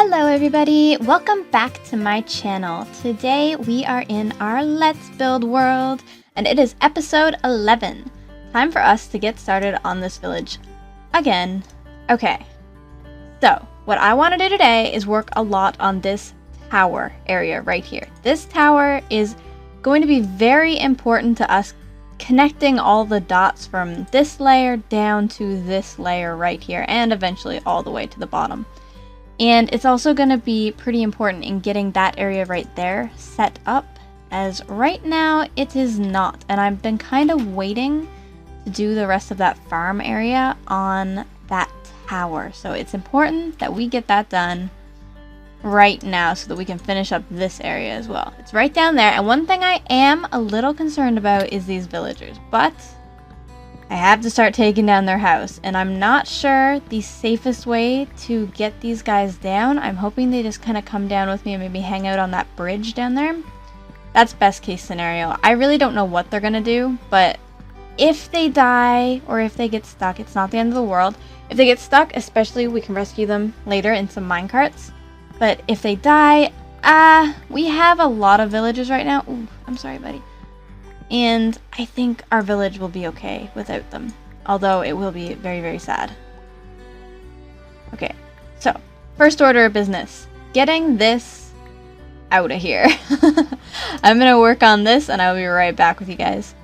Hello everybody, welcome back to my channel. Today we are in our Let's Build world and it is episode 11. Time for us to get started on this village again. Okay, so what I want to do today is work a lot on this tower area right here. This tower is going to be very important to us connecting all the dots from this layer down to this layer right here and eventually all the way to the bottom. And it's also going to be pretty important in getting that area right there set up, as right now it is not. And I've been kind of waiting to do the rest of that farm area on that tower. So it's important that we get that done right now so that we can finish up this area as well. It's right down there. And one thing I am a little concerned about is these villagers. But I have to start taking down their house, and I'm not sure the safest way to get these guys down. I'm hoping they just kind of come down with me and maybe hang out on that bridge down there. That's best case scenario. I really don't know what they're gonna do, but if they die or if they get stuck, it's not the end of the world. If they get stuck, especially, we can rescue them later in some minecarts. But if they die, we have a lot of villagers right now. Ooh, I'm sorry, buddy. And I think our village will be okay without them. Although it will be very, very sad. Okay, so first order of business. Getting this out of here. I'm going to work on this and I'll be right back with you guys.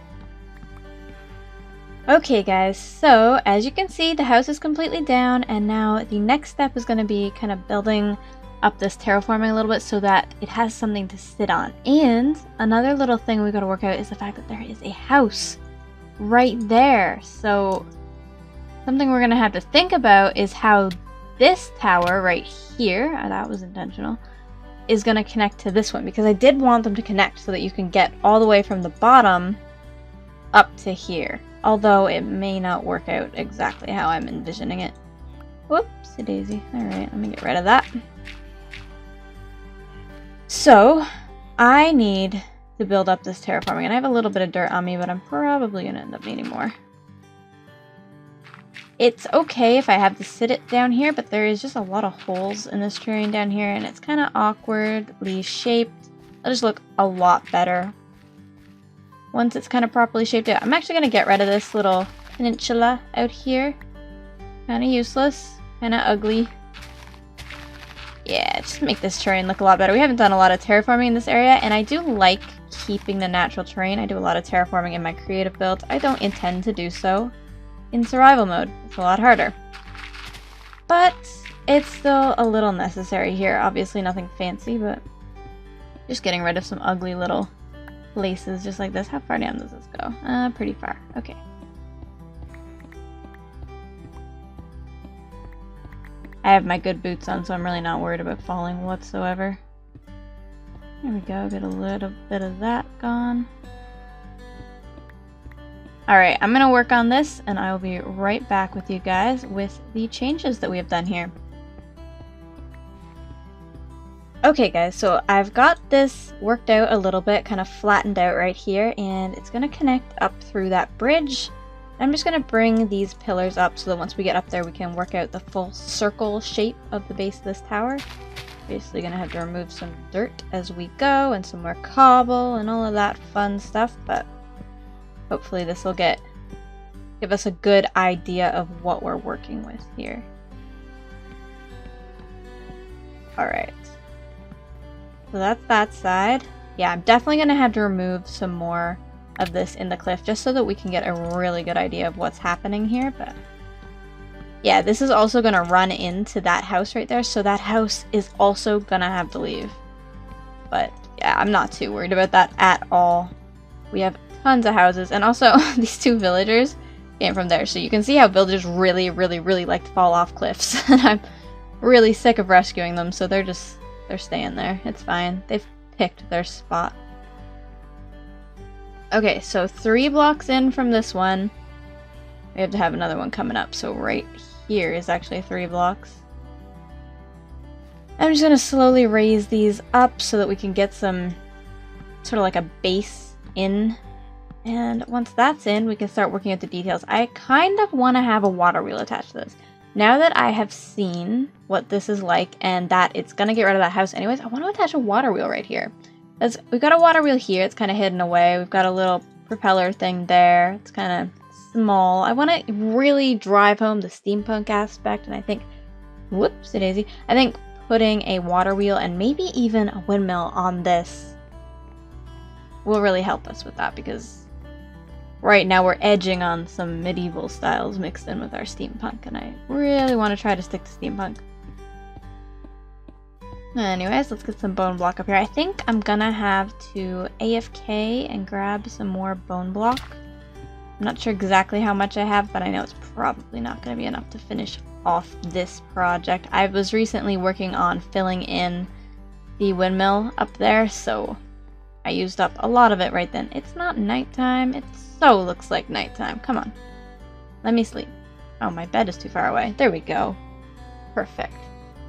Okay guys, so as you can see the house is completely down, and now the next step is going to be kind of building up this terraforming a little bit so that it has something to sit on. And another little thing we got to work out is the fact that there is a house right there. So something we're going to have to think about is how this tower right here, that was intentional, is going to connect to this one, because I did want them to connect so that you can get all the way from the bottom up to here. Although it may not work out exactly how I'm envisioning it. Whoopsie daisy. Alright, let me get rid of that. So, I need to build up this terraforming, and I have a little bit of dirt on me, but I'm probably going to end up needing more. It's okay if I have to sit it down here, but there is just a lot of holes in this terrain down here, and it's kind of awkwardly shaped. It'll just look a lot better once it's kind of properly shaped out. I'm actually going to get rid of this little peninsula out here. Kind of useless, kind of ugly. Yeah, just make this terrain look a lot better. We haven't done a lot of terraforming in this area, and I do like keeping the natural terrain. I do a lot of terraforming in my creative builds. I don't intend to do so in survival mode. It's a lot harder. But it's still a little necessary here. Obviously nothing fancy, but just getting rid of some ugly little places just like this. How far down does this go? Pretty far. Okay. I have my good boots on, so I'm really not worried about falling whatsoever. There we go, get a little bit of that gone. Alright, I'm going to work on this, and I will be right back with you guys with the changes that we have done here. Okay guys, so I've got this worked out a little bit, kind of flattened out right here, and it's going to connect up through that bridge. I'm just going to bring these pillars up so that once we get up there we can work out the full circle shape of the base of this tower. Basically going to have to remove some dirt as we go and some more cobble and all of that fun stuff, but hopefully this will give us a good idea of what we're working with here. Alright. So that's that side. Yeah, I'm definitely going to have to remove some more of this in the cliff just so that we can get a really good idea of what's happening here. But yeah, this is also going to run into that house right there, so that house is also going to have to leave. But yeah, I'm not too worried about that at all. We have tons of houses, and also these two villagers came from there, so you can see how villagers really like to fall off cliffs. And I'm really sick of rescuing them, so they're staying there. It's fine. They've picked their spot. Okay, so 3 blocks in from this one, we have to have another one coming up. So right here is actually 3 blocks. I'm just going to slowly raise these up so that we can get some sort of like a base in. And once that's in, we can start working out the details. I kind of want to have a water wheel attached to this. now that I have seen what this is like and that it's going to get rid of that house anyways, I want to attach a water wheel right here. We've got a water wheel here. It's kind of hidden away. We've got a little propeller thing there. It's kind of small. I want to really drive home the steampunk aspect, and I think, whoopsie daisy, I think putting a water wheel and maybe even a windmill on this will really help us with that, because right now we're edging on some medieval styles mixed in with our steampunk, and I really want to try to stick to steampunk. Anyways, let's get some bone block up here. I think I'm gonna have to AFK and grab some more bone block. I'm not sure exactly how much I have, but I know it's probably not going to be enough to finish off this project. I was recently working on filling in the windmill up there, so I used up a lot of it right then. It's not nighttime. It so looks like nighttime. Come on. Let me sleep. Oh, my bed is too far away. There we go. Perfect.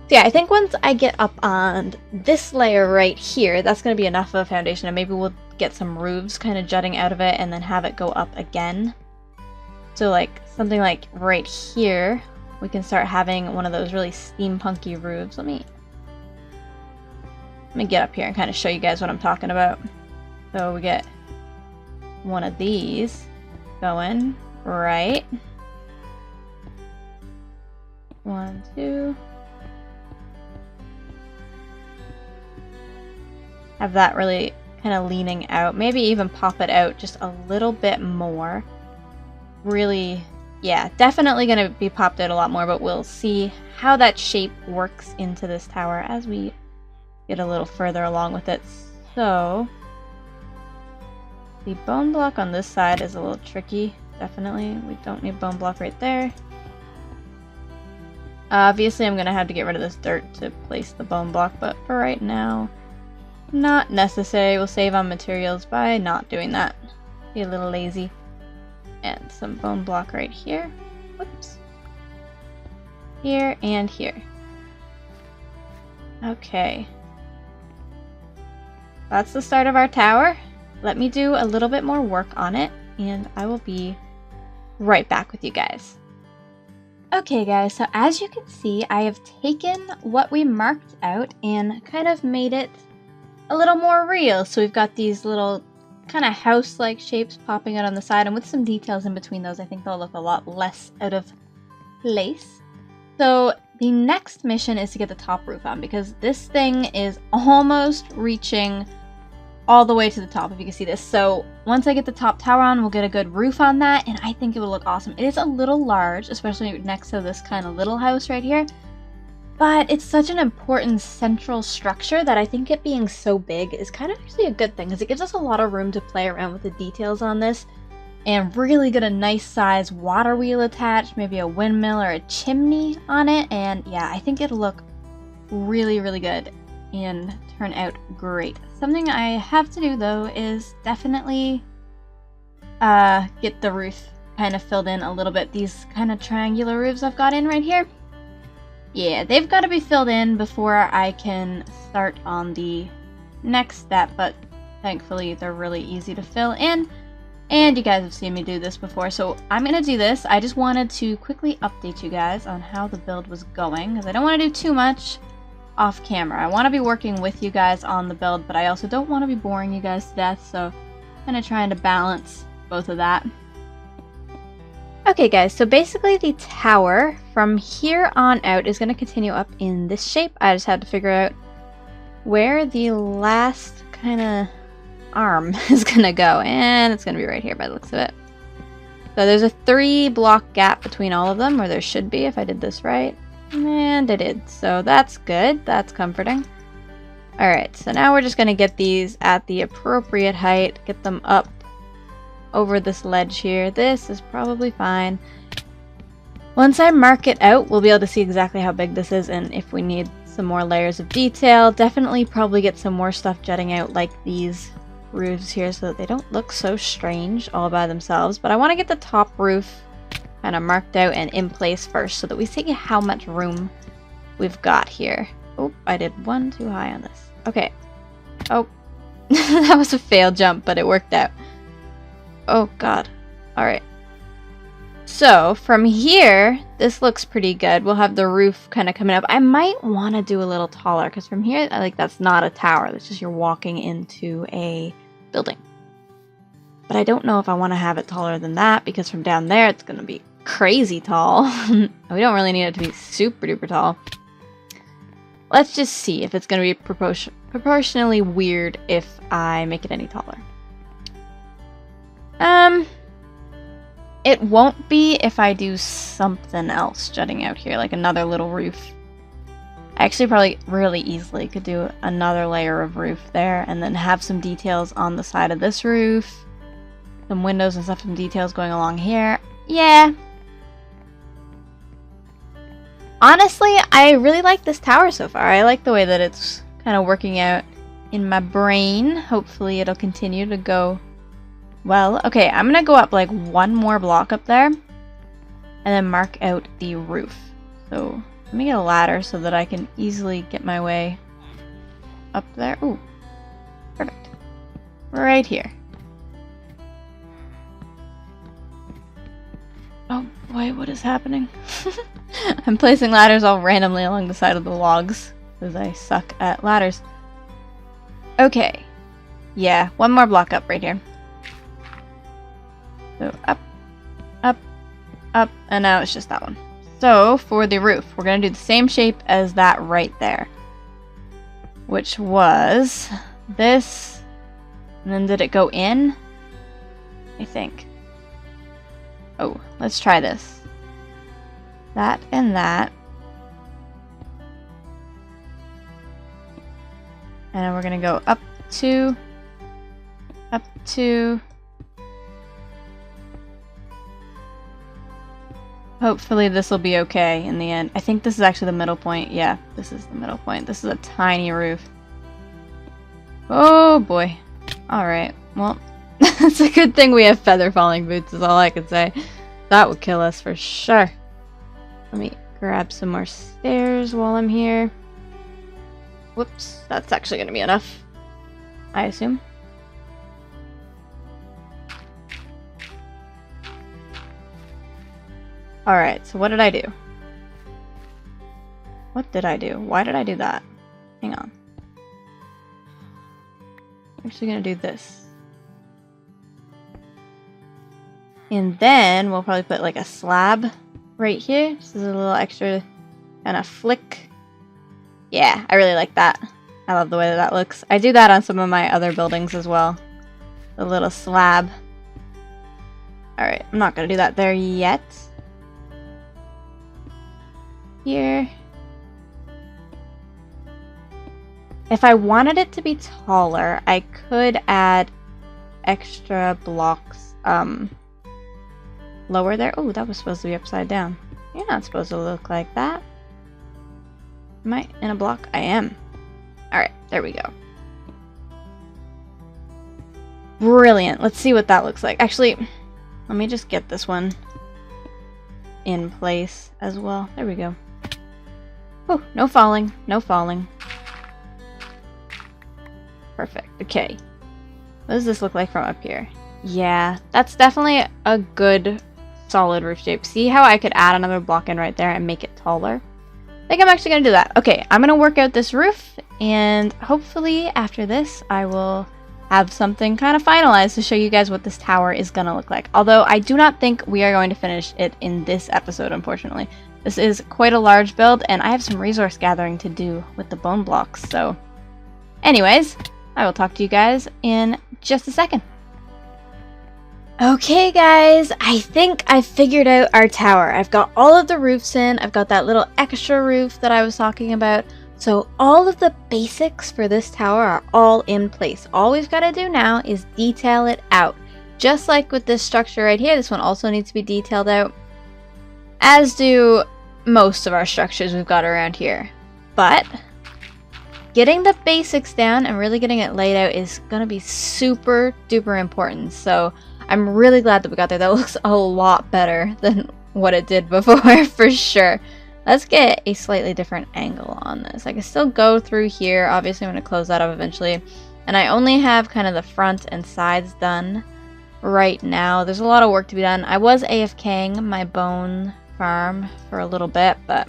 So yeah, I think once I get up on this layer right here, that's going to be enough of a foundation, and maybe we'll get some roofs kind of jutting out of it and then have it go up again. So like something like right here, we can start having one of those really steampunky roofs. Let me get up here and kind of show you guys what I'm talking about. So we get one of these going right. 1, 2. Have that really kind of leaning out. Maybe even pop it out just a little bit more. Really, yeah, definitely going to be popped out a lot more, but we'll see how that shape works into this tower as we get a little further along with it. So, the bone block on this side is a little tricky, definitely. We don't need bone block right there. Obviously, I'm going to have to get rid of this dirt to place the bone block, but for right now, not necessary. We'll save on materials by not doing that. Be a little lazy. And some bone block right here. Whoops. Here and here. Okay. That's the start of our tower. Let me do a little bit more work on it, and I will be right back with you guys. Okay guys, so as you can see, I have taken what we marked out and kind of made it a little more real. So we've got these little kind of house-like shapes popping out on the side, and with some details in between those, I think they'll look a lot less out of place. So the next mission is to get the top roof on, because this thing is almost reaching all the way to the top, if you can see this. So once I get the top tower on, we'll get a good roof on that, and I think it will look awesome. It is a little large, especially next to this kind of little house right here. But it's such an important central structure that I think it being so big is kind of actually a good thing, because it gives us a lot of room to play around with the details on this and really get a nice size water wheel attached, maybe a windmill or a chimney on it. And yeah, I think it'll look really, really good and turn out great. Something I have to do though is definitely get the roof kind of filled in a little bit. These kind of triangular roofs I've got in right here. Yeah, they've got to be filled in before I can start on the next step, but thankfully they're really easy to fill in, and you guys have seen me do this before, so I'm going to do this. I just wanted to quickly update you guys on how the build was going, because I don't want to do too much off camera. I want to be working with you guys on the build, but I also don't want to be boring you guys to death, so kind of trying to balance both of that. Okay guys, so basically the tower from here on out is going to continue up in this shape. I just had to figure out where the last kind of arm is going to go, and it's going to be right here by the looks of it. So there's a 3-block gap between all of them, or there should be if I did this right, and I did. So that's good, that's comforting. Alright, so now we're just going to get these at the appropriate height, get them up over this ledge here. This is probably fine. Once I mark it out, we'll be able to see exactly how big this is, and if we need some more layers of detail, definitely probably get some more stuff jutting out like these roofs here so that they don't look so strange all by themselves. But I want to get the top roof kind of marked out and in place first so that we see how much room we've got here. Oh, I did one too high on this. Okay. Oh, that was a failed jump, but it worked out. Oh god. Alright. So from here, this looks pretty good. We'll have the roof kind of coming up. I might want to do a little taller because from here, like that's not a tower. That's just you're walking into a building. But I don't know if I want to have it taller than that because from down there, it's going to be crazy tall. We don't really need it to be super duper tall. Let's just see if it's going to be proportionally weird if I make it any taller. It won't be if I do something else jutting out here, like another little roof. I actually probably really easily could do another layer of roof there and then have some details on the side of this roof. Some windows and stuff, some details going along here. Yeah. Honestly, I really like this tower so far. I like the way that it's kind of working out in my brain. Hopefully it'll continue to go well. Okay, I'm gonna go up like one more block up there and then mark out the roof. So let me get a ladder so that I can easily get my way up there. Ooh, perfect. Right here. Oh boy, what is happening? I'm placing ladders all randomly along the side of the logs because I suck at ladders. Okay. Yeah, one more block up right here. So up, up, up, and now it's just that one. So for the roof, we're going to do the same shape as that right there. Which was this, and then did it go in? I think. Oh, let's try this. That and that. And we're going to go up 2, up 2. Hopefully this will be okay in the end. I think this is actually the middle point. Yeah, this is the middle point. This is a tiny roof. Oh boy. Alright, well, it's a good thing we have feather falling boots is all I can say. That would kill us for sure. Let me grab some more stairs while I'm here. Whoops, that's actually going to be enough, I assume. Alright, so what did I do? What did I do? Why did I do that? Hang on. I'm actually going to do this. And then we'll probably put like a slab right here. This is a little extra kind of flick. Yeah, I really like that. I love the way that looks. I do that on some of my other buildings as well. The little slab. Alright, I'm not going to do that there yet. Here. If I wanted it to be taller, I could add extra blocks lower there. Oh, that was supposed to be upside down. You're not supposed to look like that. Am I in a block? I am. Alright, there we go. Brilliant. Let's see what that looks like. Actually, let me just get this one in place as well. There we go. Oh, no falling. No falling. Perfect. Okay. What does this look like from up here? Yeah, that's definitely a good solid roof shape. See how I could add another block in right there and make it taller? I think I'm actually going to do that. Okay, I'm going to work out this roof, and hopefully after this I will have something kind of finalized to show you guys what this tower is going to look like. Although I do not think we are going to finish it in this episode, unfortunately. This is quite a large build, and I have some resource gathering to do with the bone blocks. So anyways, I will talk to you guys in just a second. Okay guys, I think I figured out our tower. I've got all of the roofs in. I've got that little extra roof that I was talking about. So all of the basics for this tower are all in place. All we've got to do now is detail it out. Just like with this structure right here, this one also needs to be detailed out. As do most of our structures we've got around here. But getting the basics down and really getting it laid out is going to be super duper important. So I'm really glad that we got there. That looks a lot better than what it did before, for sure. Let's get a slightly different angle on this. I can still go through here. Obviously, I'm going to close that up eventually. And I only have kind of the front and sides done. right now. There's a lot of work to be done. I was AFKing my bone farm for a little bit, but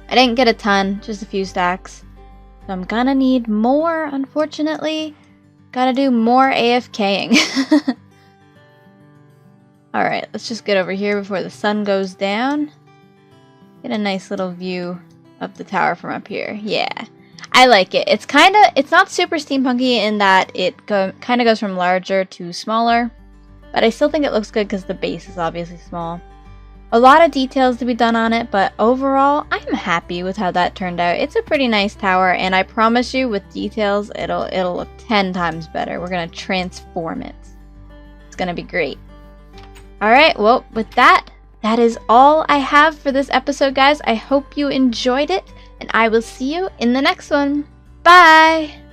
I didn't get a ton, just a few stacks. So I'm gonna need more, unfortunately. Gotta do more AFKing. Alright, let's just get over here before the sun goes down. Get a nice little view of the tower from up here. Yeah, I like it. It's not super steampunky in that it kind of goes from larger to smaller, but I still think it looks good because the base is obviously small. A lot of details to be done on it, but overall, I'm happy with how that turned out. It's a pretty nice tower, and I promise you, with details, it'll look 10 times better. We're gonna transform it. It's gonna be great. Alright, well, with that is all I have for this episode, guys. I hope you enjoyed it, and I will see you in the next one. Bye!